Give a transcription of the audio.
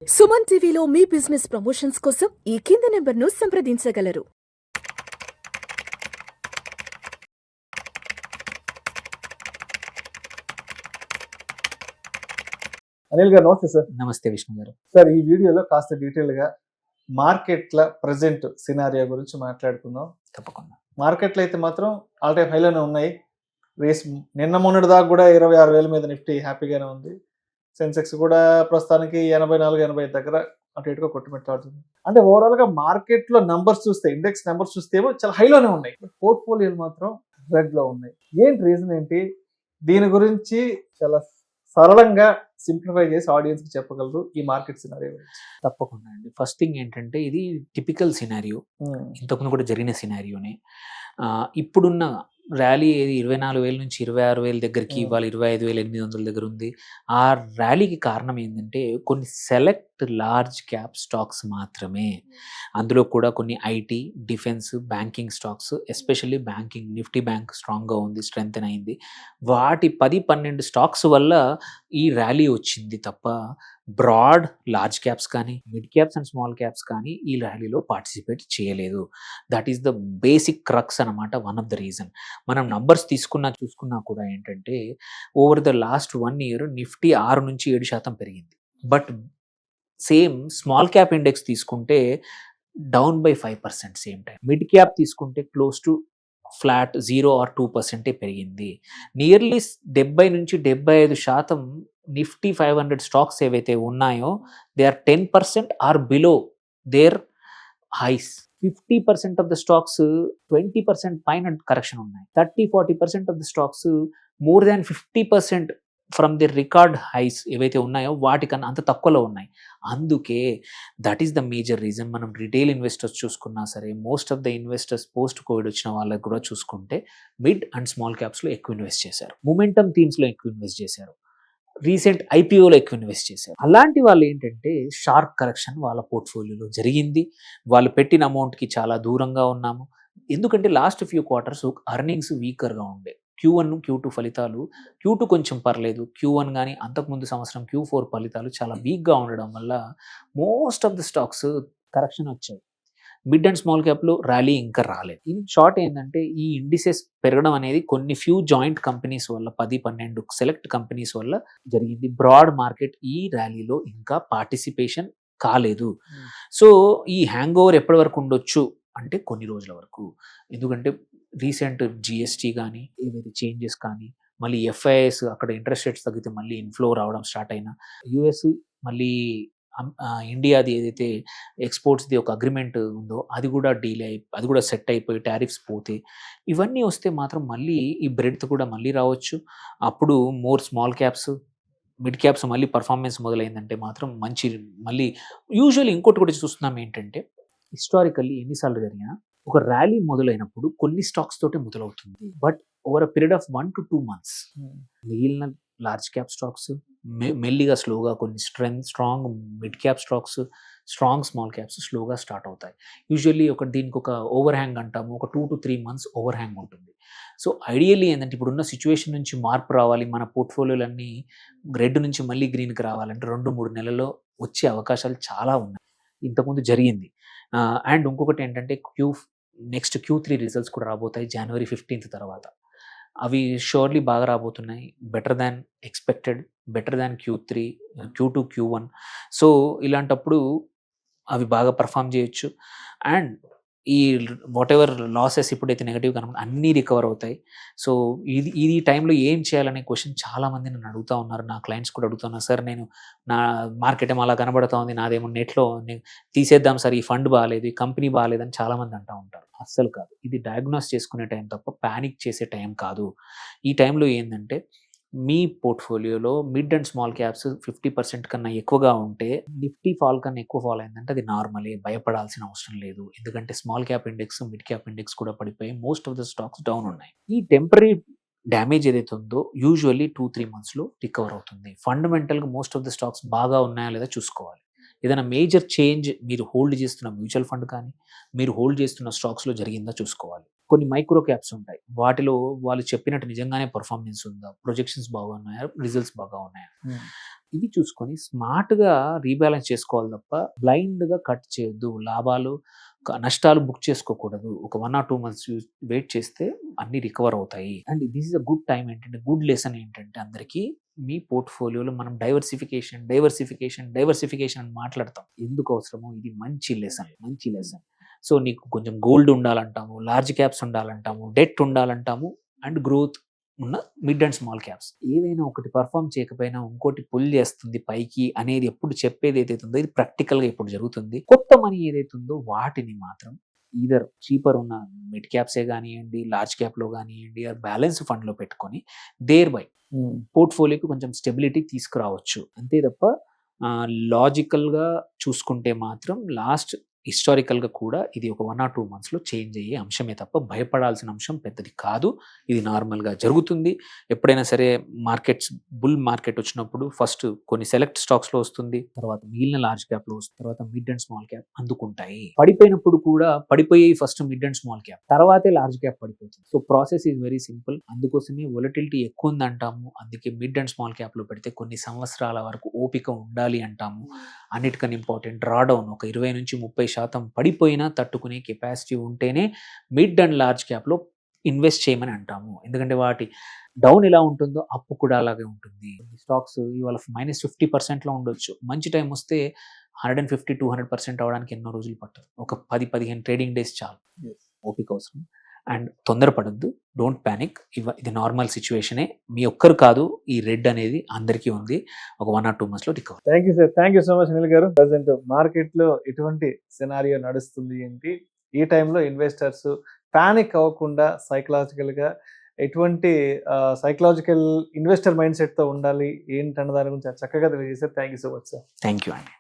సుమన్ టీవీలో మీ business promotions కోసం ఈ కింది నెంబర్ను సంప్రదించగలరు. అనిల్ గారు నమస్తే సార్. నమస్తే విష్ణు గారు. సార్ ఈ వీడియోలో కాస్త డీటెయిల్గా మార్కెట్ల ప్రజెంట్ సినారియో గురించి మాట్లాడుకుందాం. తప్పకుండా. మార్కెట్లు అయితే మాత్రం ఆల్ టైమ్ హైలోనే ఉన్నాయి. రేస్ నిన్న మొన్నటి దాకా కూడా 26,000 మీద నిఫ్టీ హ్యాపీగానే ఉంది. సెన్సెక్స్ కూడా ప్రస్తుతానికి 84-85 దగ్గర అటు ఇటుగా కొట్టుమిట్టాడుతుంది. అంటే ఓవరాల్గా మార్కెట్లో నంబర్స్ చూస్తే, ఇండెక్స్ నెంబర్స్ చూస్తే ఏమో చాలా హైలోనే ఉన్నాయి, పోర్ట్ఫోలియోలు మాత్రం రెడ్లో ఉన్నాయి. ఏంటి రీజన్ ఏంటి? దీని గురించి చాలా సరళంగా సింప్లిఫై చేసి ఆడియన్స్ కి చెప్పగలరు ఈ మార్కెట్ సినారియో గురించి. తప్పకుండా అండి. ఫస్ట్ థింగ్ ఏంటంటే ఇది టిపికల్ సినారియో, ఇంతకుముందు కూడా జరిగిన సినారియోనే. ఇప్పుడున్న ర్యాలీ ఏది 24,000 నుంచి 26,000 దగ్గరికి, ఇవాళ 25,800 దగ్గర ఉంది. ఆ ర్యాలీకి కారణం ఏంటంటే కొన్ని సెలెక్ట్ లార్జ్ క్యాప్ స్టాక్స్ మాత్రమే. అందులో కూడా కొన్ని IT, defence, banking stocks, especially banking, Nifty bank స్ట్రాంగ్గా ఉంది, స్ట్రెంగ్త్ అయింది. వాటి 10-12 స్టాక్స్ వల్ల ఈ ర్యాలీ వచ్చింది తప్ప బ్రాడ్ లార్జ్ క్యాప్స్ కానీ, mid caps and small caps కానీ ఈ ర్యాలీలో పార్టిసిపేట్ చేయలేదు. That is the basic crux అనమాట, వన్ ఆఫ్ ద రీజన్. మనం నంబర్స్ చూసుకున్నా కూడా ఏంటంటే over the last 1 year Nifty 6 నుంచి 7% పెరిగింది. But same small cap index తీసుకుంటే down by 5% same time. Mid cap తీసుకుంటే క్లోజ్ టు ఫ్లాట్ 0 or 2% పెరిగింది. నియర్లీ 70 నుంచి 75% నిఫ్టీ 500 స్టాక్స్ ఏవైతే ఉన్నాయో they are 10% are below their highs. 50% of the stocks 20% పైన correction ఉన్నాయి. 30-40% of the stocks more than 50% from the record highs ఏవైతే ఉన్నాయో వాటికన్నా అంత తక్కువలో ఉన్నాయి. అందుకే that is the major reason. మనం రిటైల్ ఇన్వెస్టర్స్ చూసుకున్నా సరే, most of the investors post covid వచ్చిన వాళ్ళకి కూడా చూసుకుంటే మిడ్ అండ్ స్మాల్ క్యాప్స్లో ఎక్కువ ఇన్వెస్ట్ చేశారు, మొమెంటమ్ థీమ్స్లో ఎక్కువ ఇన్వెస్ట్ చేశారు, రీసెంట్ ఐపీఓలో ఎక్కువ ఇన్వెస్ట్ చేశారు. అలాంటి వాళ్ళు ఏంటంటే షార్ప్ కరెక్షన్ వాళ్ళ పోర్ట్ఫోలియోలో జరిగింది. వాళ్ళు పెట్టిన అమౌంట్కి చాలా దూరంగా ఉన్నాము. ఎందుకంటే లాస్ట్ ఫ్యూ క్వార్టర్స్ అర్నింగ్స్ వీకర్గా ఉండే. Q1, Q2 ఫలితాలు, Q2 కొంచెం పర్లేదు, Q1 కానీ అంతకుముందు సంవత్సరం Q4 ఫలితాలు చాలా వీక్గా ఉండడం వల్ల most of the stocks correction వచ్చాయి. మిడ్ అండ్ స్మాల్ క్యాప్లో ర్యాలీ ఇంకా రాలేదు. ఇన్ షార్ట్ ఏంటంటే ఈ ఇండిసెస్ పెరగడం అనేది కొన్ని ఫ్యూ జాయింట్ కంపెనీస్ వల్ల, 10-12 సెలెక్ట్ కంపెనీస్ వల్ల జరిగింది. బ్రాడ్ మార్కెట్ ఈ ర్యాలీలో ఇంకా పార్టిసిపేషన్ కాలేదు. సో ఈ హ్యాంగ్ ఓవర్ ఎప్పటి వరకు ఉండొచ్చు అంటే కొన్ని రోజుల వరకు. ఎందుకంటే రీసెంట్ జిఎస్టీ కానీ, ఏవైతే చేంజెస్ కానీ, మళ్ళీ ఎఫ్ఐఎస్ అక్కడ ఇంట్రెస్ట్ రేట్స్ తగ్గితే మళ్ళీ ఇన్ఫ్లో రావడం స్టార్ట్ అయినా, యుఎస్ మళ్ళీ ఇండియాది ఏదైతే ఎక్స్పోర్ట్స్ది ఒక అగ్రిమెంట్ ఉందో అది కూడా అది కూడా సెట్ అయిపోయి టారిఫ్స్ పోతే, ఇవన్నీ వస్తే మాత్రం మళ్ళీ ఈ బ్రెడ్త్ కూడా మళ్ళీ రావచ్చు. అప్పుడు more small caps, mid caps మళ్ళీ పర్ఫార్మెన్స్ మొదలైందంటే మాత్రం మంచి. మళ్ళీ యూజువల్లీ ఇంకోటి కూడా చూస్తున్నాం ఏంటంటే, హిస్టారికల్లీ ఎన్నిసార్లు జరిగినా ఒక ర్యాలీ మొదలైనప్పుడు కొన్ని స్టాక్స్ తోటే మొదలవుతుంది. But over a period of 1 to 2 months మిగిలిన లార్జ్ క్యాప్ స్టాక్స్ మెల్లిగా స్లోగా, కొన్ని strong mid cap stocks, strong small caps స్లోగా స్టార్ట్ అవుతాయి. యూజువల్లీ దీనికి ఒక ఓవర్ హ్యాంగ్ అంటాము, ఒక 2 to 3 months ఓవర్ హ్యాంగ్ ఉంటుంది. సో ఐడియల్లీ ఏంటంటే ఇప్పుడున్న సిచ్యువేషన్ నుంచి మార్పు రావాలి, మన పోర్ట్ఫోలియోలన్నీ రెడ్ నుంచి మళ్ళీ గ్రీన్కి రావాలంటే 2-3 నెలల్లో వచ్చే అవకాశాలు చాలా ఉన్నాయి. ఇంతకుముందు జరిగింది. అండ్ ఇంకొకటి ఏంటంటే నెక్స్ట్ Q3 రిజల్ట్స్ కూడా రాబోతాయి January 15th తర్వాత. అవి షూర్లీ బాగా రాబోతున్నాయి. Better than expected, better than Q3, Q2, Q1. So ఇలాంటప్పుడు అవి బాగా పర్ఫామ్ చేయొచ్చు. అండ్ ఈ వాట్ ఎవర్ లాసెస్ ఇప్పుడైతే నెగిటివ్ కనుక అన్నీ రికవర్ అవుతాయి. సో ఈ టైంలో ఏం చేయాలనే క్వశ్చన్ చాలామంది నన్ను అడుగుతూ ఉన్నారు, నా క్లయింట్స్ కూడా అడుగుతున్నారు. సార్ నేను నా మార్కెట్ ఏమో అలా కనబడుతూ ఉంది, నాదేమో నెట్లో తీసేద్దాం సార్, ఈ ఫండ్ బాగాలేదు, ఈ కంపెనీ బాగాలేదని చాలామంది అంటూ ఉంటారు. అస్సలు కాదు, ఇది డయాగ్నోస్ చేసుకునే టైం తప్ప ప్యానిక్ చేసే టైం కాదు. ఈ టైంలో ఏంటంటే మీ పోర్ట్ఫోలియోలో మిడ్ అండ్ స్మాల్ క్యాప్స్ 50% కన్నా ఎక్కువగా ఉంటే, నిఫ్టీ ఫాల్ కన్నా ఎక్కువ ఫాల్ అయిందంటే అది నార్మలే, భయపడాల్సిన అవసరం లేదు. ఎందుకంటే small cap index, mid cap index కూడా పడిపోయి most of the stocks down ఉన్నాయి. ఈ టెంపరీ డ్యామేజ్ ఏదైతే ఉందో యూజువల్లీ 2-3 monthsలో రికవర్ అవుతుంది. ఫండమెంటల్గా మోస్ట్ ఆఫ్ ద స్టాక్స్ బాగా ఉన్నాయా లేదా చూసుకోవాలి. ఏదైనా మేజర్ చేంజ్ మీరు హోల్డ్ చేస్తున్న మ్యూచువల్ ఫండ్ కానీ, మీరు హోల్డ్ చేస్తున్న స్టాక్స్లో జరిగిందా చూసుకోవాలి. కొన్ని మైక్రో క్యాప్స్ ఉంటాయి, వాటిలో వాళ్ళు చెప్పినట్టు నిజంగానే పర్ఫార్మెన్స్ ఉందా, ప్రొజెక్షన్స్ బాగున్నాయా, రిజల్ట్స్ బాగా ఉన్నాయా. ఇవి చూసుకొని స్మార్ట్గా రీబ్యాలెన్స్ చేసుకోవాలి తప్ప బ్లైండ్గా కట్ చేయొద్దు. లాభాలు నష్టాలు బుక్ చేసుకోకూడదు. ఒక 1 or 2 months వెయిట్ చేస్తే అన్ని రికవర్ అవుతాయి. And this is a good time ఏంటంటే, గుడ్ లెసన్ ఏంటంటే అందరికీ, మీ పోర్ట్ఫోలియోలో మనం డైవర్సిఫికేషన్ అని మాట్లాడతాం. ఎందుకు అవసరమో ఇది మంచి లెసన్. సో నీకు కొంచెం గోల్డ్ ఉండాలంటాము, లార్జ్ క్యాప్స్ ఉండాలంటాము, డెట్ ఉండాలంటాము, అండ్ గ్రోత్ ఉన్న మిడ్ అండ్ స్మాల్ క్యాప్స్. ఏదైనా ఒకటి పర్ఫామ్ చేయకపోయినా ఇంకోటి పుల్ చేస్తుంది పైకి అనేది ఎప్పుడు చెప్పేది ఏదైతే ఉందో ఇది ప్రాక్టికల్గా ఇప్పుడు జరుగుతుంది. కొత్త మనీ ఏదైతే ఉందో వాటిని మాత్రం ఈదర్ చీపర్ ఉన్న మిడ్ క్యాప్సే కానివ్వండి, లార్జ్ క్యాప్లో కానివ్వండి, బ్యాలెన్స్ ఫండ్లో పెట్టుకొని దేర్ బై పోర్ట్ఫోలియోకి కొంచెం స్టెబిలిటీ తీసుకురావచ్చు. అంతే తప్ప లాజికల్గా చూసుకుంటే మాత్రం హిస్టారికల్గా కూడా ఇది ఒక 1 or 2 monthsలో చేంజ్ అయ్యే అంశమే తప్ప భయపడాల్సిన అంశం పెద్దది కాదు. ఇది నార్మల్గా జరుగుతుంది. ఎప్పుడైనా సరే బుల్ మార్కెట్ వచ్చినప్పుడు ఫస్ట్ కొన్ని సెలెక్ట్ స్టాక్స్లో వస్తుంది, తర్వాత మిగిలిన లార్జ్ క్యాప్లో వస్తుంది, తర్వాత మిడ్ అండ్ స్మాల్ క్యాప్ అందుకుంటాయి. పడిపోయినప్పుడు కూడా పడిపోయాయి first mid and small cap, తర్వాతే లార్జ్ క్యాప్ పడిపోతుంది. So process is very simple. అందుకోసమే వొలటిలిటీ ఎక్కువ ఉంది అంటాము. అందుకే మిడ్ అండ్ స్మాల్ క్యాప్లో పెడితే కొన్ని సంవత్సరాల వరకు ఓపిక ఉండాలి అంటాము. అన్నిటికన్నా ఇంపార్టెంట్ డ్రాడౌన్ ఒక 20 నుంచి 30% పడిపోయినా తట్టుకునే కెపాసిటీ ఉంటేనే మిడ్ అండ్ లార్జ్ క్యాప్లో ఇన్వెస్ట్ చేయమని అంటాము. ఎందుకంటే వాటి డౌన్ ఎలా ఉంటుందో అప్పు కూడా అలాగే ఉంటుంది. స్టాక్స్ ఇవాళ -50%లో ఉండొచ్చు, మంచి టైం వస్తే 150-200% అవడానికి ఎన్నో రోజులు పట్టదు. ఒక 10-15 ట్రేడింగ్ డేస్ చాలు. ఓపిక అవసరం. అండ్ తొందరపడద్దు, డోంట్ ప్యానిక్. ఇది నార్మల్ సిచ్యువేషనే, మీ ఒక్కరు కాదు, ఈ రెడ్ అనేది అందరికీ ఉంది. ఒక 1 or 2 monthsలో recover. Thank you sir, thank you so much Anil garu. Present మార్కెట్లో ఎటువంటి సినారియో నడుస్తుంది ఏంటి, ఈ టైంలో ఇన్వెస్టర్స్ ప్యానిక్ అవ్వకుండా సైకలాజికల్గా ఎటువంటి సైకలాజికల్ ఇన్వెస్టర్ మైండ్ సెట్తో ఉండాలి ఏంటన్న దాని గురించి చక్కగా తెలియజేశారు. Thank you so much sir. Thank you అండి.